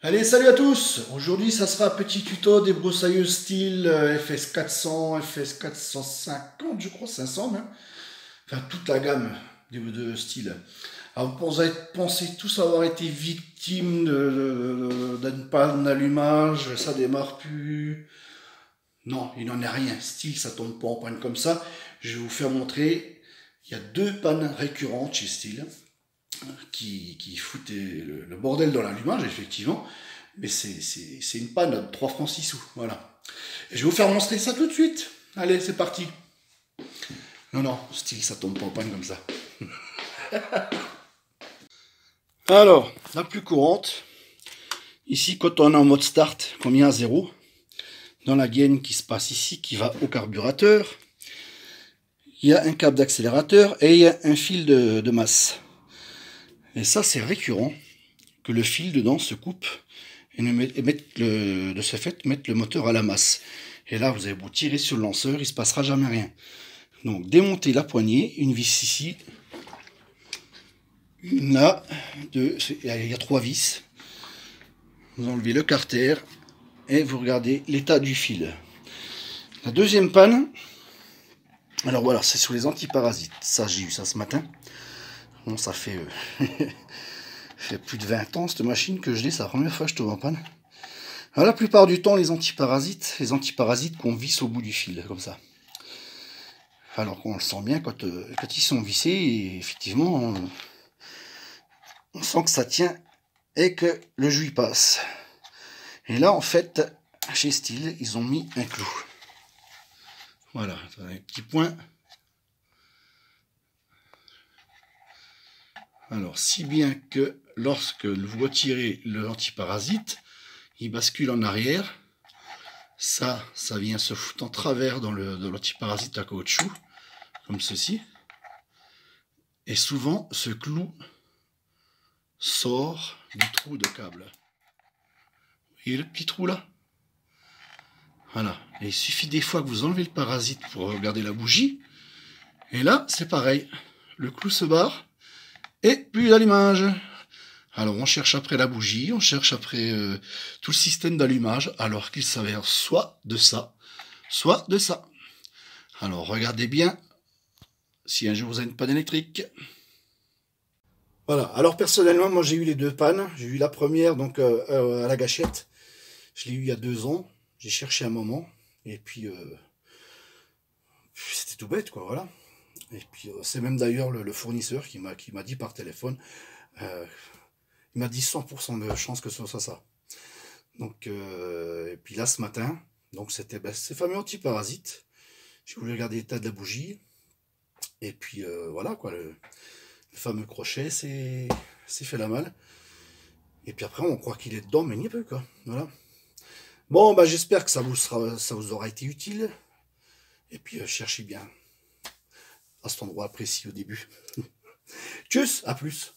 Allez, salut à tous! Aujourd'hui, ça sera un petit tuto des broussailleuses style FS 400, FS 450, je crois, 500 même. Enfin, toute la gamme de styles. Alors, vous pensez tous avoir été victime d'une panne d'allumage, ça démarre plus. Non, il n'en est rien. Style, ça tombe pas en panne comme ça. Je vais vous faire montrer. Il y a deux pannes récurrentes chez Style qui foutent le bordel dans l'allumage, effectivement. Mais c'est une panne de 3 francs 6 sous. Voilà. Et je vais vous faire montrer ça tout de suite. Allez, c'est parti. Non, non, Style, ça tombe pas en panne comme ça. Alors, la plus courante. Ici, quand on est en mode start, qu'on met à 0, dans la gaine qui se passe ici, qui va au carburateur, il y a un câble d'accélérateur et il y a un fil de masse. Et ça, c'est récurrent, que le fil dedans se coupe et de ce fait mettre le moteur à la masse. Et là, vous avez beau tirer sur le lanceur, il ne se passera jamais rien. Donc, démontez la poignée, une vis ici, une là, il y a 3 vis. Vous enlevez le carter et vous regardez l'état du fil. La deuxième panne, alors voilà, c'est sur les antiparasites. Ça, j'ai eu ça ce matin. Bon, ça fait, fait plus de 20 ans cette machine que je l'ai, c'est la première fois que je tombe en panne. Alors, la plupart du temps, les antiparasites qu'on visse au bout du fil, comme ça. Alors qu'on le sent bien quand ils sont vissés, et effectivement, on sent que ça tient et que le jus passe. Et là, en fait, chez Style, ils ont mis un clou. Voilà, un petit point. Alors, si bien que lorsque vous retirez l'antiparasite, il bascule en arrière. Ça vient se foutre en travers dans l'antiparasite à caoutchouc, comme ceci. Et souvent, ce clou sort du trou de câble. Vous voyez le petit trou là? Voilà. Et il suffit des fois que vous enlevez le parasite pour regarder la bougie. Et là, c'est pareil. Le clou se barre et plus d'allumage. Alors, on cherche après la bougie, on cherche après tout le système d'allumage, alors qu'il s'avère soit de ça, soit de ça. Alors, regardez bien si un jour vous avez une panne électrique. Voilà, alors personnellement, moi j'ai eu les deux pannes. J'ai eu la première donc à la gâchette. Je l'ai eu il y a 2 ans. J'ai cherché un moment. Et puis, c'était tout bête, quoi, voilà. Et puis, c'est même d'ailleurs le fournisseur qui m'a dit par téléphone, il m'a dit 100% de chance que ce soit ça. Donc, et puis là, ce matin, donc c'était ces fameux antiparasites. J'ai voulu regarder l'état de la bougie. Et puis, voilà, quoi, le fameux crochet s'est fait la malle. Et puis après, on croit qu'il est dedans, mais il n'y est pas, quoi. Voilà. Bon, bah, j'espère que ça vous aura été utile. Et puis, cherchez bien à cet endroit précis au début. Tchuss, à plus.